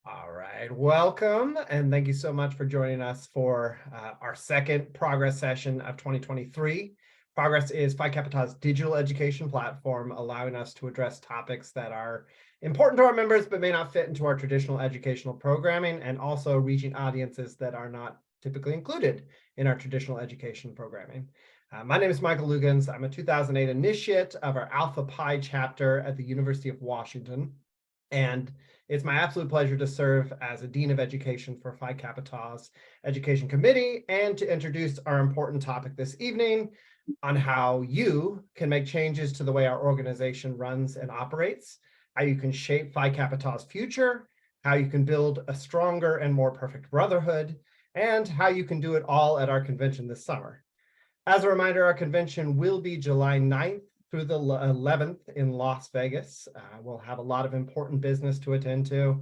All right, welcome, and thank you so much for joining us for our second Progress session of 2023. Progress is Phi Kappa's digital education platform, allowing us to address topics that are important to our members but may not fit into our traditional educational programming, and also reaching audiences that are not typically included in our traditional education programming. My name is Michael Lugans. I'm a 2008 initiate of our Alpha Pi chapter at the University of Washington, and it's my absolute pleasure to serve as a Dean of Education for Phi Kappa Tau's Education Committee and to introduce our important topic this evening on how you can make changes to the way our organization runs and operates, how you can shape Phi Kappa Tau's future, how you can build a stronger and more perfect brotherhood, and how you can do it all at our convention this summer. As a reminder, our convention will be July 9th through the 11th in Las Vegas. We'll have a lot of important business to attend to.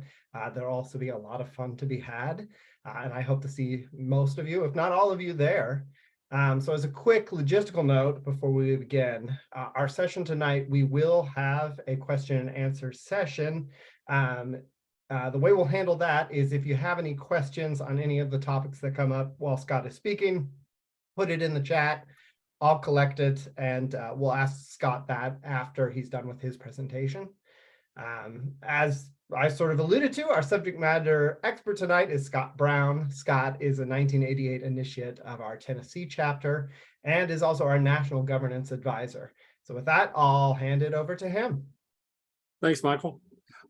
There'll also be a lot of fun to be had. And I hope to see most of you, if not all of you, there. So as a quick logistical note before we begin, our session tonight, we will have a question and answer session. The way we'll handle that is if you have any questions on any of the topics that come up while Scott is speaking, put it in the chat. I'll collect it, and we'll ask Scott that after he's done with his presentation. As I sort of alluded to, our subject matter expert tonight is Scott Brown. Scott is a 1988 initiate of our Tennessee chapter and is also our National Governance Advisor. So with that, I'll hand it over to him. Thanks, Michael.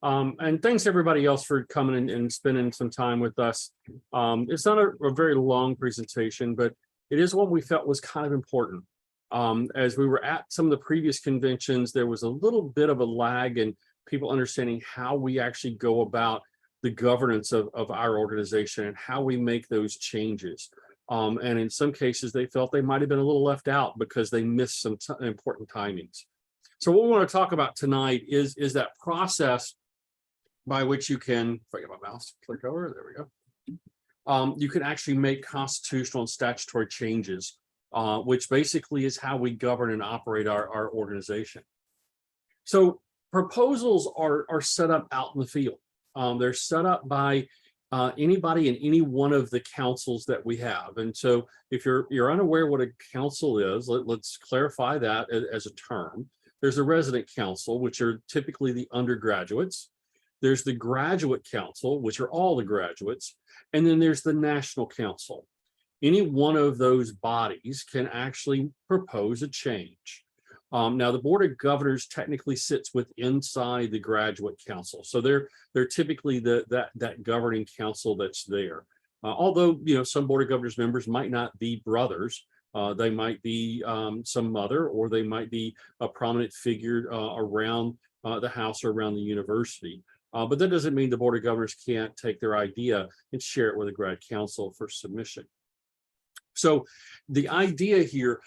And thanks everybody else for coming and spending some time with us. It's not a very long presentation, but it is one we felt was kind of important. As we were at some of the previous conventions, there was a little bit of a lag in people understanding how we actually go about the governance of our organization and how we make those changes. And in some cases, they felt they might have been a little left out because they missed some important timings. So what we want to talk about tonight is that process by which you can, if I get my mouse, click over, there we go. You can actually make constitutional and statutory changes, which basically is how we govern and operate our organization. So proposals are set up out in the field. They're set up by anybody in any one of the councils that we have. And so if you're unaware what a council is, let's clarify that as a term. There's a resident council, which are typically the undergraduates. There's the graduate council, which are all the graduates. And then there's the National Council. Any one of those bodies can actually propose a change. Now, the Board of Governors technically sits inside the Graduate Council. So they're typically that governing council that's there. Although, some Board of Governors members might not be brothers. They might be some mother, or they might be a prominent figure around the house or around the university. But that doesn't mean the Board of Governors can't take their idea and share it with the Grad Council for submission. So the idea here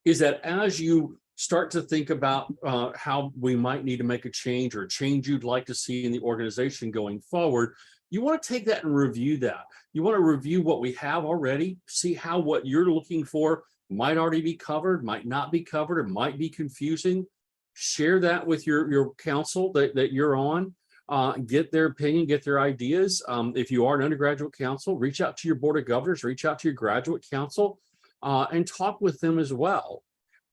is that as you start to think about how we might need to make a change or a change you'd like to see in the organization going forward, you want to take that and review that. You want to review what we have already, see how what you're looking for might already be covered, might not be covered, or might be confusing. Share that with your council that you're on, get their opinion, get their ideas. If you are an undergraduate council, reach out to your Board of Governors, reach out to your graduate council, and talk with them as well.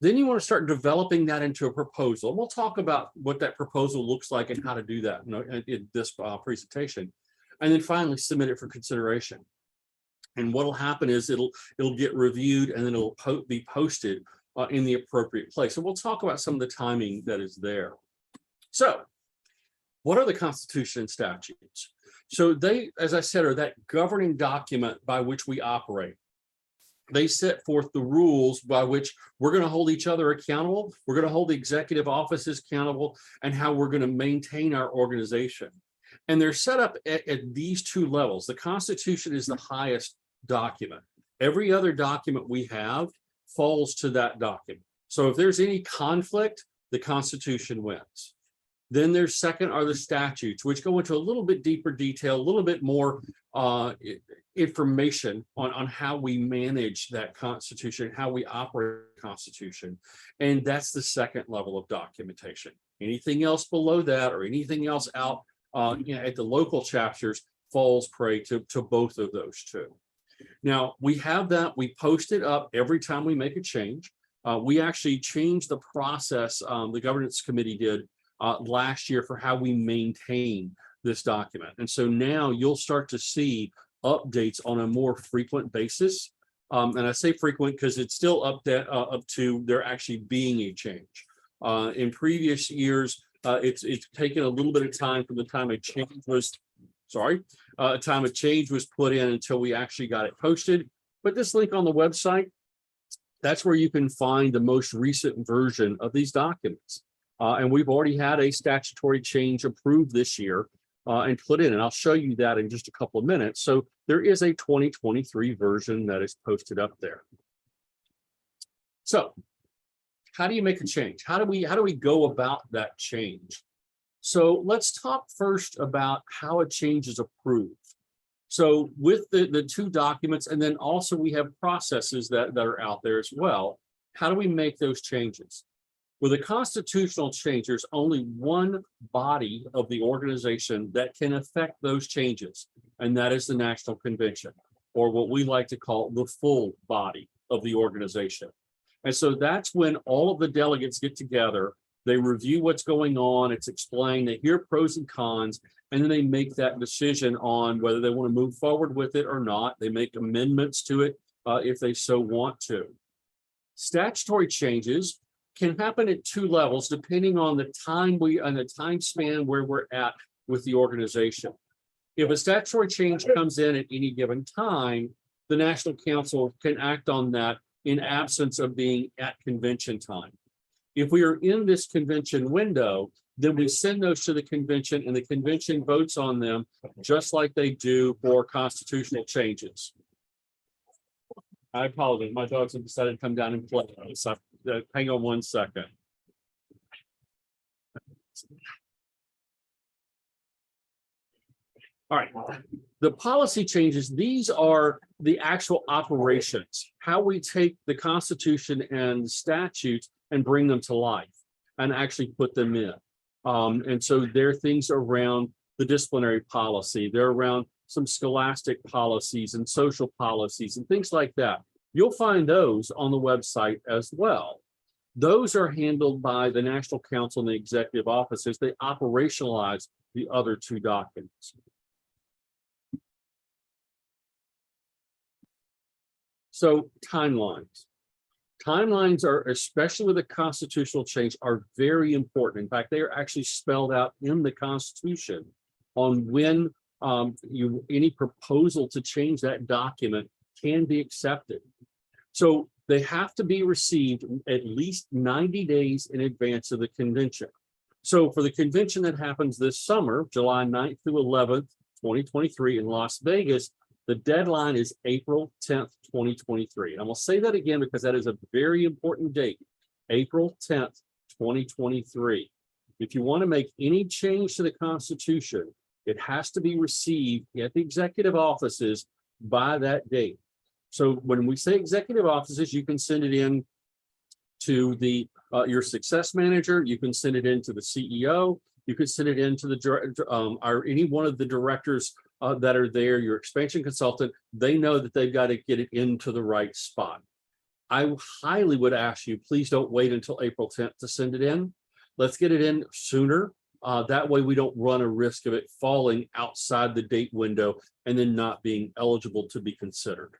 Then you want to start developing that into a proposal. We'll talk about what that proposal looks like and how to do that in this presentation. And then finally submit it for consideration. And what will happen is it'll get reviewed, and then it'll be posted in the appropriate place. So we'll talk about some of the timing that is there. So what are the Constitution and statutes? So they, as I said, are that governing document by which we operate. They set forth the rules by which we're going to hold each other accountable, we're going to hold the executive offices accountable, and how we're going to maintain our organization. And they're set up at these two levels. The Constitution is the highest document. Every other document we have falls to that document. So if there's any conflict, the Constitution wins. Then there's second are the statutes, which go into a little bit deeper detail, a little bit more information on how we manage that Constitution, how we operate the Constitution. And that's the second level of documentation. Anything else below that or anything else out at the local chapters falls prey to both of those two. Now, we have that, we post it up every time we make a change. We actually changed the process, the governance committee did last year for how we maintain this document. And so now you'll start to see updates on a more frequent basis. And I say frequent because it's still up to there actually being a change. In previous years, it's taken a little bit of time from the time a change was, put in until we actually got it posted. But this link on the website, that's where you can find the most recent version of these documents. And we've already had a statutory change approved this year and put in, and I'll show you that in just a couple of minutes. So there is a 2023 version that is posted up there. So how do you make a change? How do we go about that change? So let's talk first about how a change is approved. So with the two documents, and then also we have processes that are out there as well. How do we make those changes? With a constitutional change, there's only one body of the organization that can affect those changes, and that is the National Convention, or what we like to call the full body of the organization. And so that's when all of the delegates get together, they review what's going on, it's explained, they hear pros and cons, and then they make that decision on whether they want to move forward with it or not. They make amendments to it if they so want to. Statutory changes can happen at two levels, depending on the time span where we're at with the organization. If a statutory change comes in at any given time, the National Council can act on that in absence of being at convention time. If we are in this convention window, then we send those to the convention and the convention votes on them just like they do for constitutional changes. I apologize, my dogs have decided to come down and play. So hang on one second. All right, the policy changes, these are the actual operations, how we take the Constitution and statutes and bring them to life and actually put them in. And so there are things around the disciplinary policy, they're around some scholastic policies and social policies and things like that. You'll find those on the website as well. Those are handled by the National Council and the executive offices. They operationalize the other two documents. So timelines. Timelines are, especially with a constitutional change, are very important. In fact, they are actually spelled out in the Constitution on when any proposal to change that document can be accepted. So they have to be received at least 90 days in advance of the convention. So for the convention that happens this summer, July 9th through 11th, 2023 in Las Vegas, the deadline is April 10th, 2023. And I'm gonna say that again because that is a very important date, April 10th, 2023. If you want to make any change to the Constitution, it has to be received at the executive offices by that date. So when we say executive offices, you can send it in to the your success manager, you can send it in to the CEO, you can send it into the or any one of the directors that are there, your expansion consultant. They know that they've got to get it into the right spot. I highly would ask you, please don't wait until April 10th to send it in. Let's get it in sooner. That way we don't run a risk of it falling outside the date window and then not being eligible to be considered.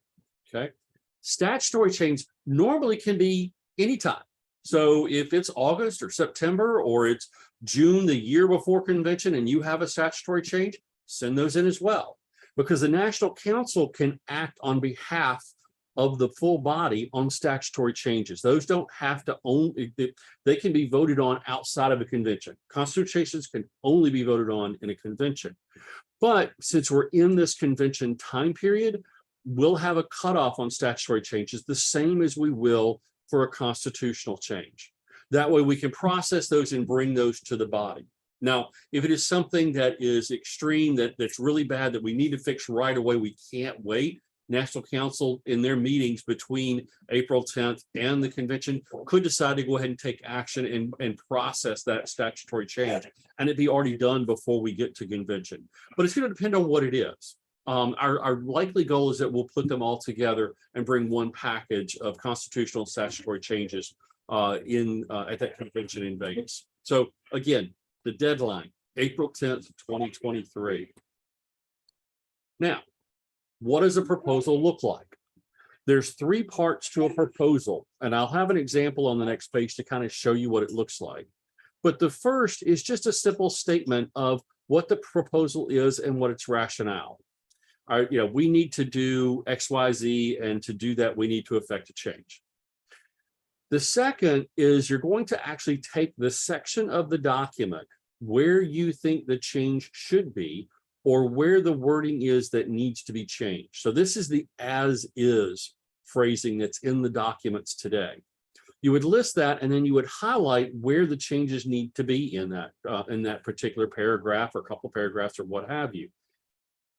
Okay. Statutory change normally can be anytime. So if it's August or September or it's June, the year before convention, and you have a statutory change, send those in as well, because the National Council can act on behalf of the full body on statutory changes. Those don't have to own, they can be voted on outside of a convention. Constitutions can only be voted on in a convention. But since we're in this convention time period, we'll have a cutoff on statutory changes, the same as we will for a constitutional change. That way we can process those and bring those to the body. Now, if it is something that is extreme, that's really bad, that we need to fix right away, we can't wait, National Council in their meetings between April 10th and the convention could decide to go ahead and take action and process that statutory change. And it'd be already done before we get to convention. But it's going to depend on what it is. Our likely goal is that we'll put them all together and bring one package of constitutional and statutory changes at that convention in Vegas. So again, the deadline, April 10th, 2023. Now, what does a proposal look like? There's three parts to a proposal, and I'll have an example on the next page to kind of show you what it looks like. But the first is just a simple statement of what the proposal is and what its rationale. We need to do X, Y, Z, and to do that, we need to effect a change. The second is you're going to actually take the section of the document where you think the change should be, or where the wording is that needs to be changed. So this is the as is phrasing that's in the documents today. You would list that, and then you would highlight where the changes need to be in that particular paragraph or a couple paragraphs or what have you.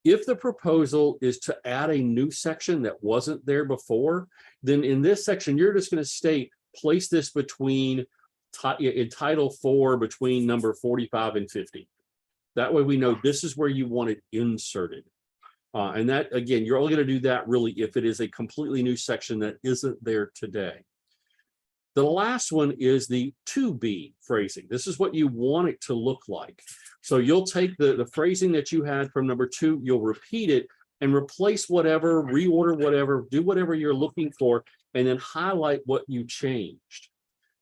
If the proposal is to add a new section that wasn't there before, then in this section, you're just going to state, place this between in Title 4 between number 45 and 50. That way we know this is where you want it inserted. And that, again, you're only going to do that really if it is a completely new section that isn't there today. The last one is the to be phrasing. This is what you want it to look like. So you'll take the phrasing that you had from number 2, you'll repeat it and replace whatever, reorder whatever, do whatever you're looking for, and then highlight what you changed.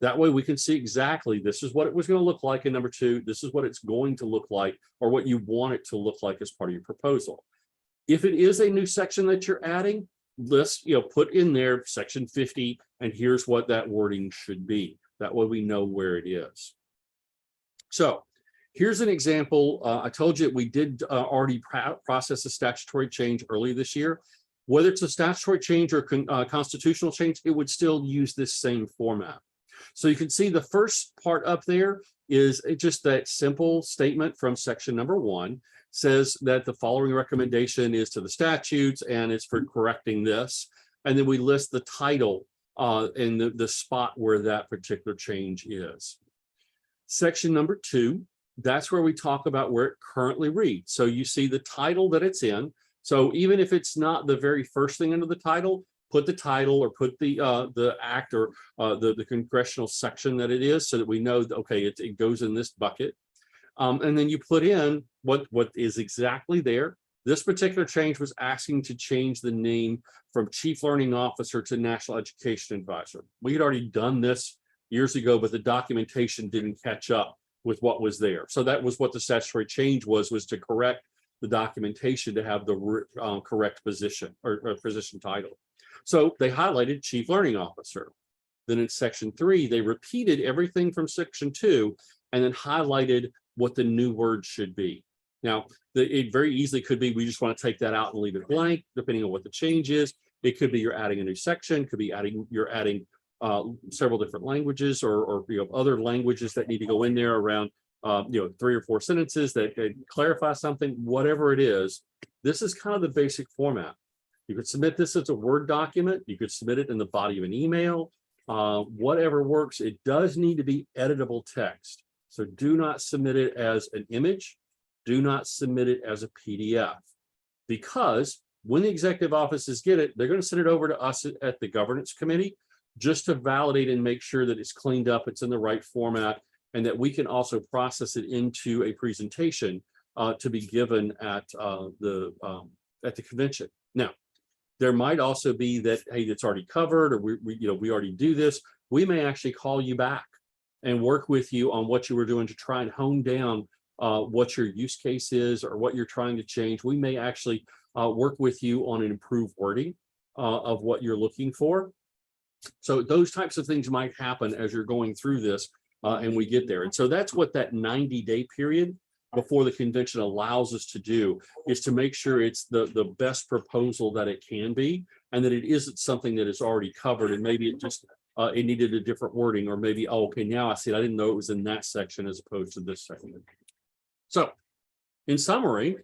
That way we can see exactly this is what it was going to look like in number 2. This is what it's going to look like, or what you want it to look like as part of your proposal. If it is a new section that you're adding, put in there section 50, and here's what that wording should be. That way we know where it is. So here's an example. I told you we did already process a statutory change early this year. Whether it's a statutory change or constitutional change, it would still use this same format. So you can see the first part up there is just that simple statement from section number 1, says that the following recommendation is to the statutes and it's for correcting this. And then we list the title and the spot where that particular change is. Section number 2, that's where we talk about where it currently reads. So you see the title that it's in. So even if it's not the very first thing under the title, put the title or put the act or the congressional section that it is, so that we know, okay, it goes in this bucket. And then you put in what is exactly there. This particular change was asking to change the name from Chief Learning Officer to National Education Advisor. We had already done this years ago, but the documentation didn't catch up with what was there. So that was what the statutory change was to correct the documentation to have the correct position or position title. So they highlighted Chief Learning Officer. Then in section 3, they repeated everything from section 2 and then highlighted what the new word should be. Now, it very easily could be we just want to take that out and leave it blank, depending on what the change is. It could be you're adding a new section, could be you're adding several different languages or other languages that need to go in there around 3 or 4 sentences that clarify something, whatever it is. This is kind of the basic format. You could submit this as a Word document. You could submit it in the body of an email, whatever works. It does need to be editable text. So do not submit it as an image. Do not submit it as a PDF, because when the executive offices get it, they're going to send it over to us at the governance committee just to validate and make sure that it's cleaned up, it's in the right format, and that we can also process it into a presentation to be given at the convention. Now, there might also be that, hey, it's already covered, or we already do this. We may actually call you back and work with you on what you were doing to try and hone down what your use case is or what you're trying to change. We may actually work with you on an improved wording of what you're looking for. So those types of things might happen as you're going through this and we get there. And so that's what that 90-day period before the convention allows us to do, is to make sure it's the best proposal that it can be, and that it isn't something that is already covered and maybe it just it needed a different wording, or maybe, oh, okay, now I see it. I didn't know it was in that section as opposed to this section. So in summary,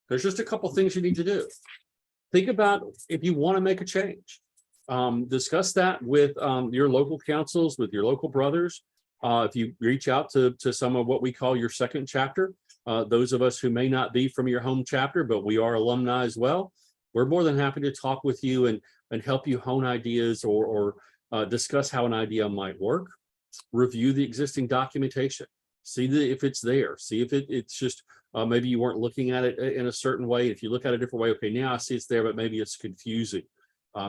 there's just a couple things you need to do. think about if you want to make a change. Discuss that with your local councils, with your local brothers. If you reach out to some of what we call your second chapter, those of us who may not be from your home chapter, but we are alumni as well, we're more than happy to talk with you and help you hone ideas or discuss how an idea might work. Review the existing documentation, see if it's there, see if it's just maybe you weren't looking at it in a certain way. If you look at it a different way, okay, now I see it's there, but maybe it's confusing.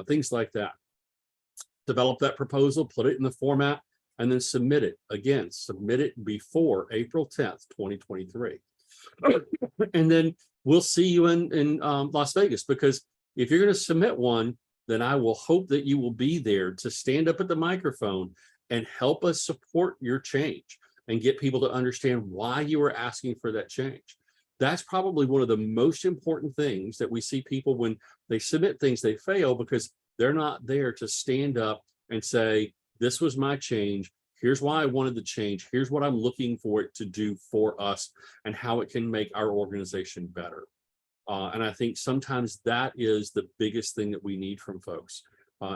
Things like that. Develop that proposal, put it in the format, and then submit it. Again, submit it before April 10th, 2023. And then we'll see you in Las Vegas, because if you're going to submit one, then I will hope that you will be there to stand up at the microphone and help us support your change and get people to understand why you are asking for that change. That's probably one of the most important things that we see people when they submit things, they fail because they're not there to stand up and say, this was my change. Here's why I wanted the change. Here's what I'm looking for it to do for us and how it can make our organization better. And I think sometimes that is the biggest thing that we need from folks,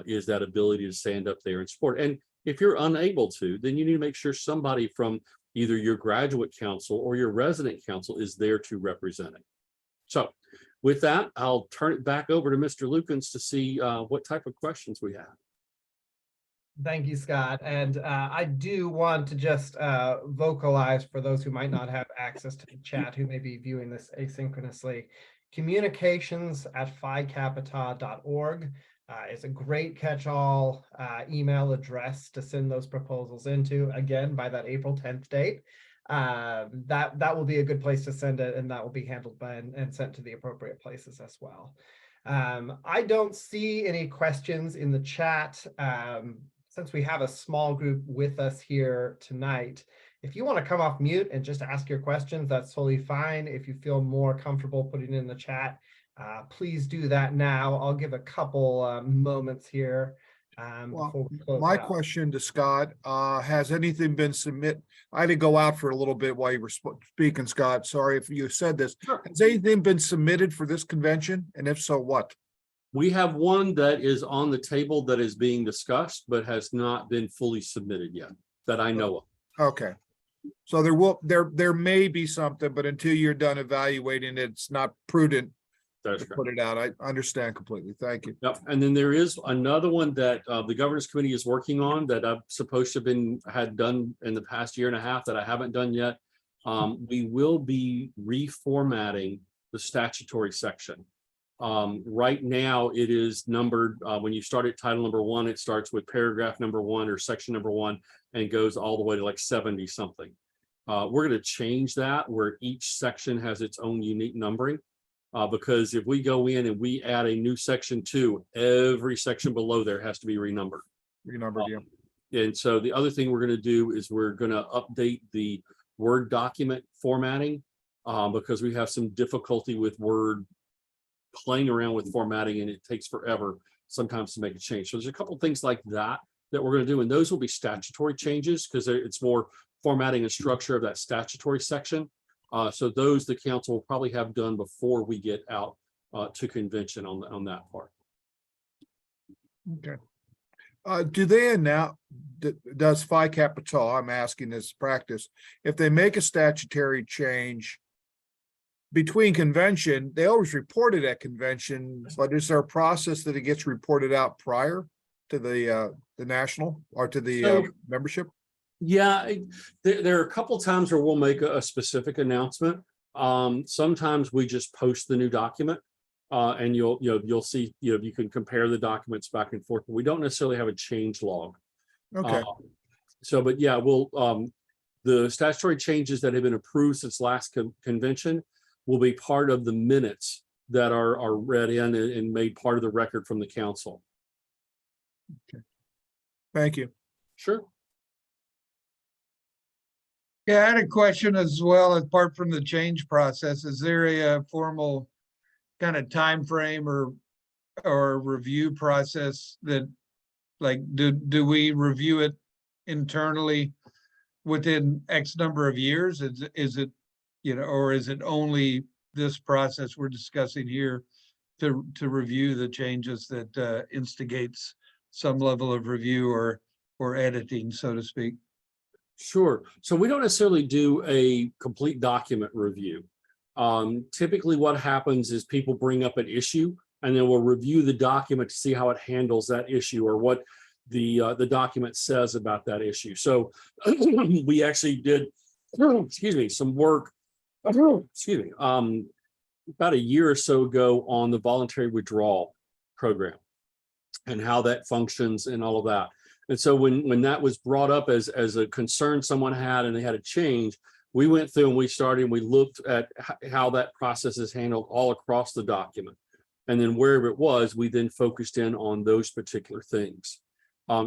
is that ability to stand up there and support. And if you're unable to, then you need to make sure somebody from either your graduate council or your resident council is there to represent it. So with that, I'll turn it back over to Mr. Lukens to see what type of questions we have. Thank you, Scott. And I do want to just vocalize for those who might not have access to the chat, who may be viewing this asynchronously. communications@phicapita.org is a great catch-all email address to send those proposals into, again, by that April 10th date. That will be a good place to send it, and that will be handled by and sent to the appropriate places as well. I don't see any questions in the chat. Since we have a small group with us here tonight, if you want to come off mute and just ask your questions, that's totally fine. If you feel more comfortable putting it in the chat, please do that now. I'll give a couple moments here. Before we close My out. question to Scott, has anything been submitted? I had to go out for a little bit while you were speaking, Scott. Sorry if you said this. Sure. Has anything been submitted for this convention? And if so, what? We have one that is on the table that is being discussed, but has not been fully submitted yet, that I know of. Okay. So there may be something, but until you're done evaluating it, it's not prudent That's to correct. put it out. I understand completely. Thank you. Yep. And then there is another one that the governance committee is working on that I'm supposed to had done in the past year and a half that I haven't done yet. We will be reformatting the statutory section. Right now it is numbered, when you start at title number 1, it starts with paragraph number 1 or section number 1 and goes all the way to like 70 something. We're going to change that where each section has its own unique numbering. Because if we go in and we add a new section 2, every section below there has to be renumbered. Renumbered, yeah. And so the other thing we're going to do is we're going to update the Word document formatting because we have some difficulty with Word playing around with formatting, and it takes forever sometimes to make a change. So there's a couple of things like that we're going to do, and those will be statutory changes because it's more formatting and structure of that statutory section. So those the council will probably have done before we get out to convention on that part. Okay. Do they announce, does Phi Capital, I'm asking this practice, if they make a statutory change between convention, they always report it at convention, but is there a process that it gets reported out prior to the national or to the membership? Yeah, there are a couple of times where we'll make a specific announcement. Sometimes we just post the new document, and you'll see, you can compare the documents back and forth, but we don't necessarily have a change log. Okay. But yeah, the statutory changes that have been approved since last convention will be part of the minutes that are read in and made part of the record from the council. Okay. Thank you. Sure. Yeah, I had a question as well, apart from the change process. Is there a formal kind of time frame or review process that, like, do we review it internally within X number of years? Is it, or is it only this process we're discussing here to review the changes that instigates some level of review or editing, so to speak? Sure. So we don't necessarily do a complete document review. Typically what happens is people bring up an issue and then we'll review the document to see how it handles that issue or what the document says about that issue. So we actually did, excuse me, some work, excuse me, about a year or so ago on the voluntary withdrawal program and how that functions and all of that. And so when that was brought up as a concern someone had and they had a change, we went through and we started and we looked at how that process is handled all across the document. And then wherever it was, we then focused in on those particular things.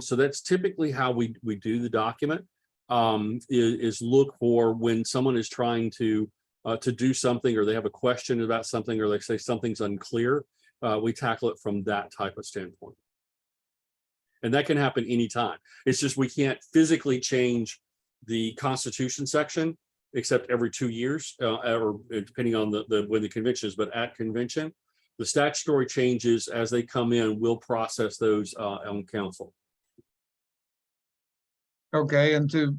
So that's typically how we do the document, is look for when someone is trying to do something or they have a question about something or they say something's unclear, we tackle it from that type of standpoint. And that can happen anytime. It's just we can't physically change the Constitution section except every 2 years, or depending on when the convention is, but at convention, the statutory changes as they come in, we'll process those on council. Okay, and to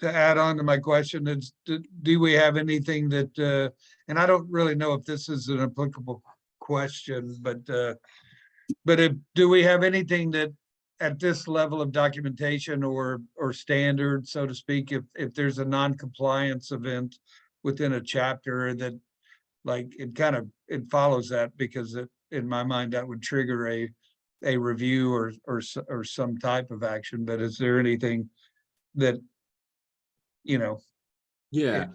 add on to my question, is do we have anything that, and I don't really know if this is an applicable question, but do we have anything that at this level of documentation or standard, so to speak, if there's a non-compliance event within a chapter that, like, it follows that, because in my mind, that would trigger a review or some type of action, but is there anything that, Yeah.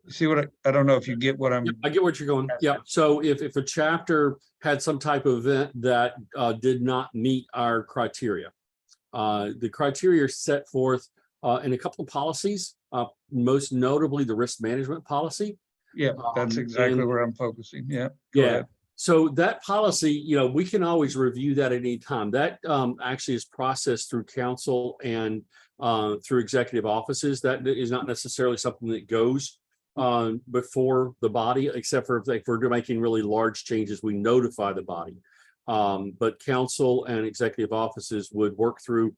See what I don't know if you get what I'm. Yep, I get what you're going. Yeah. So if a chapter had some type of event that did not meet our criteria, the criteria are set forth in a couple of policies, most notably the risk management policy. Yeah, that's exactly where I'm focusing. Yeah. Go ahead. So that policy, we can always review that at any time. That actually is processed through council and through executive offices. That is not necessarily something that goes before the body, except for if we're making really large changes, we notify the body. But council and executive offices would work through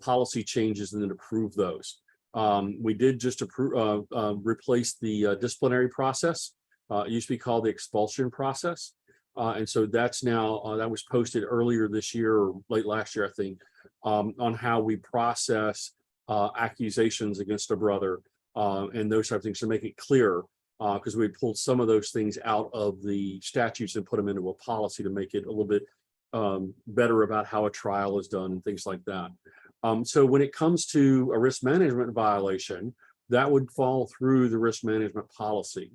policy changes and then approve those. We did just replace the disciplinary process. It used to be called the expulsion process. And so that's now, that was posted earlier this year or late last year, I think, on how we process accusations against a brother and those type of things to make it clearer, because we pulled some of those things out of the statutes and put them into a policy to make it a little bit better about how a trial is done and things like that. So when it comes to a risk management violation, that would fall through the risk management policy.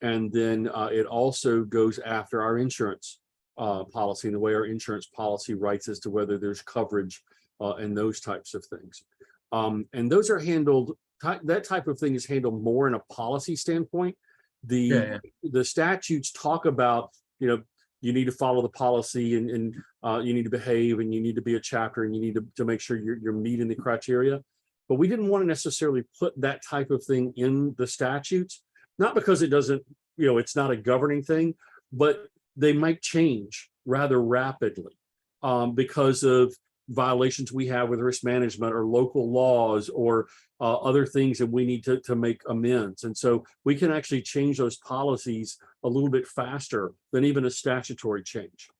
And then it also goes after our insurance policy and the way our insurance policy writes as to whether there's coverage and those types of things. And those are handled, that type of thing is handled more in a policy standpoint. The statutes talk about, you need to follow the policy and you need to behave and you need to be a chapter and you need to make sure you're meeting the criteria. But we didn't want to necessarily put that type of thing in the statutes, not because it doesn't, it's not a governing thing, but they might change rather rapidly because of violations we have with risk management or local laws or other things that we need to make amends. And so we can actually change those policies a little bit faster than even a statutory change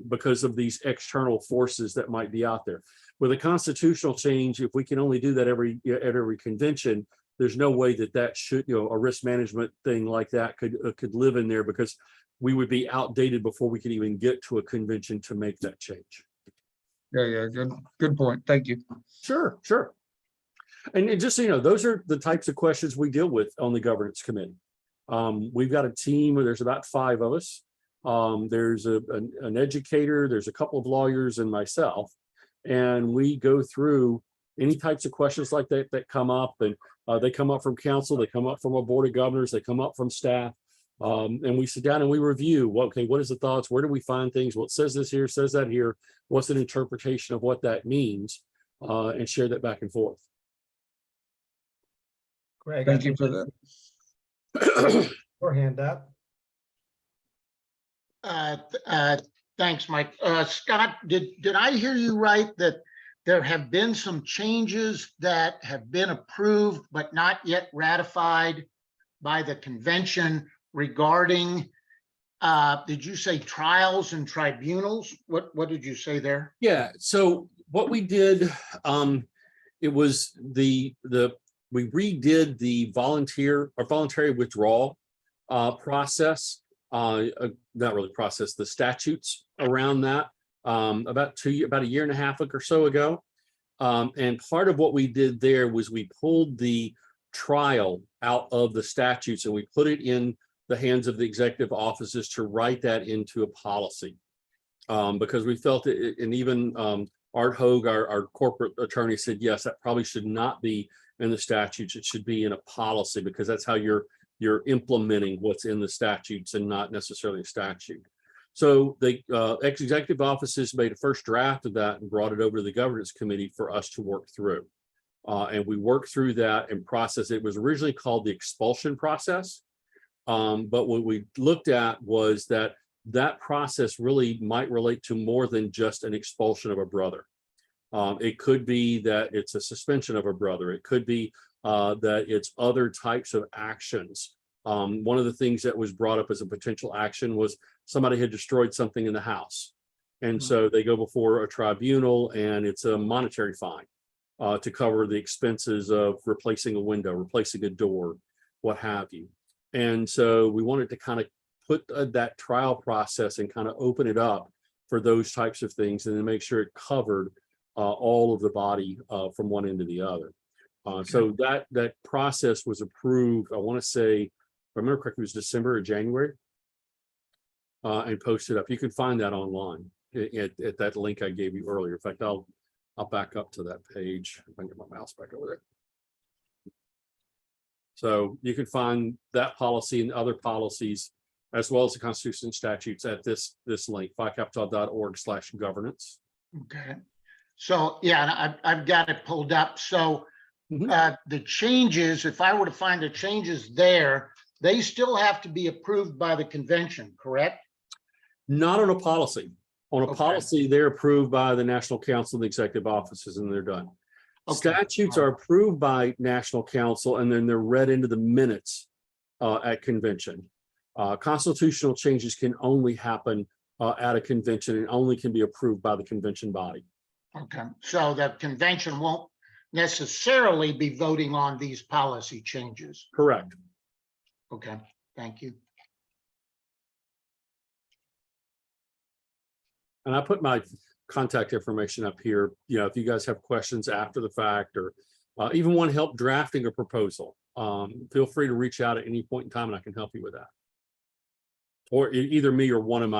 because of these external forces that might be out there. With a constitutional change, if we can only do that at every convention, there's no way that should, a risk management thing like that could live in there, because we would be outdated before we could even get to a convention to make that change. Yeah, good point. Thank you. Sure. And just so you know, those are the types of questions we deal with on the governance committee. We've got a team where there's about 5 of us. There's an educator, there's a couple of lawyers and myself, and we go through any types of questions like that come up, and they come up from council, they come up from a board of governors, they come up from staff, and we sit down and we review, okay, what is the thoughts, where do we find things, what says this here, says that here, what's an interpretation of what that means, and share that back and forth. Greg, Thank you for that. Your hand up. Thanks, Mike. Scott, did I hear you right that there have been some changes that have been approved but not yet ratified by the convention regarding, did you say trials and tribunals? What did you say there? Yeah, so what we did, it was we redid the voluntary withdrawal process, not really process, the statutes around that, about a year and a half or so ago. And part of what we did there was we pulled the trial out of the statutes and we put it in the hands of the executive offices to write that into a policy. Because we felt it, and even Art Hogue, our corporate attorney, said, yes, that probably should not be in the statutes. It should be in a policy because that's how you're implementing what's in the statutes and not necessarily a statute. So the executive offices made a first draft of that and brought it over to the governance committee for us to work through. And we worked through that and processed it. It was originally called the expulsion process. But what we looked at was that process really might relate to more than just an expulsion of a brother. It could be that it's a suspension of a brother. It could be that it's other types of actions. One of the things that was brought up as a potential action was somebody had destroyed something in the house. And so they go before a tribunal and it's a monetary fine to cover the expenses of replacing a window, replacing a door, what have you. And so we wanted to kind of put that trial process and kind of open it up for those types of things and then make sure it covered all of the body from one end to the other. So that process was approved, I want to say, if I remember correctly, it was December or January, and posted up. You can find that online at that link I gave you earlier. In fact, I'll back up to that page. If I can get my mouse back over there. So you can find that policy and other policies, as well as the Constitution and statutes at this link, phicapital.org/governance. Okay. So, yeah, I've got it pulled up. So the changes, if I were to find the changes there, they still have to be approved by the convention, correct? Not on a policy. On a Okay. policy, they're approved by the National Council and the executive offices, and they're done. Okay. Statutes are approved by National Council, and then they're read into the minutes at convention. Constitutional changes can only happen at a convention and only can be approved by the convention body. Okay, so the convention won't necessarily be voting on these policy changes. Correct. Okay, thank you. And I put my contact information up here. You know, if you guys have questions after the fact or even want help drafting a proposal, feel free to reach out at any point in time and I can help you with that. Or either me or one of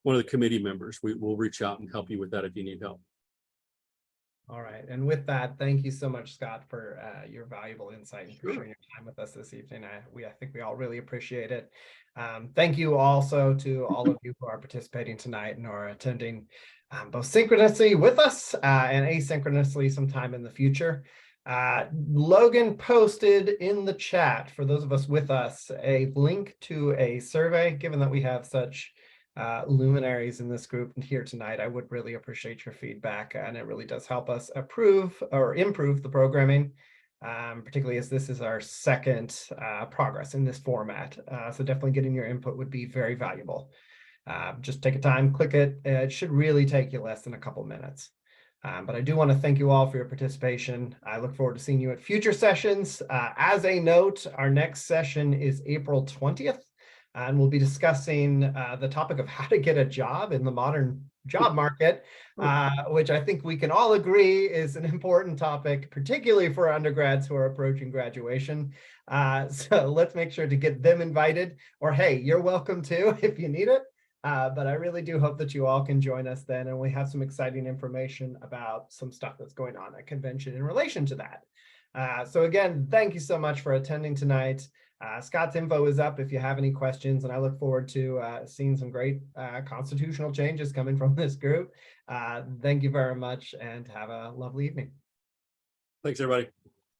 the committee members, we will reach out and help you with that if you need help. All right. And with that, thank you so much, Scott, for your valuable insight and for sharing your time with us this evening. I think we all really appreciate it. Thank you also to all of you who are participating tonight and are attending both synchronously with us and asynchronously sometime in the future. Logan posted in the chat for those of us with us a link to a survey. Given that we have such luminaries in this group here tonight, I would really appreciate your feedback, and it really does help us improve the programming, particularly as this is our second progress in this format. So definitely getting your input would be very valuable. Just take a time, click it. It should really take you less than a couple minutes. But I do want to thank you all for your participation. I look forward to seeing you at future sessions. As a note, our next session is April 20th. And we'll be discussing the topic of how to get a job in the modern job market, which I think we can all agree is an important topic, particularly for undergrads who are approaching graduation. So let's make sure to get them invited, or hey, you're welcome too if you need it. But I really do hope that you all can join us then, and we have some exciting information about some stuff that's going on at convention in relation to that. So again, thank you so much for attending tonight. Scott's info is up if you have any questions, and I look forward to seeing some great constitutional changes coming from this group. Thank you very much and have a lovely evening. Thanks, everybody.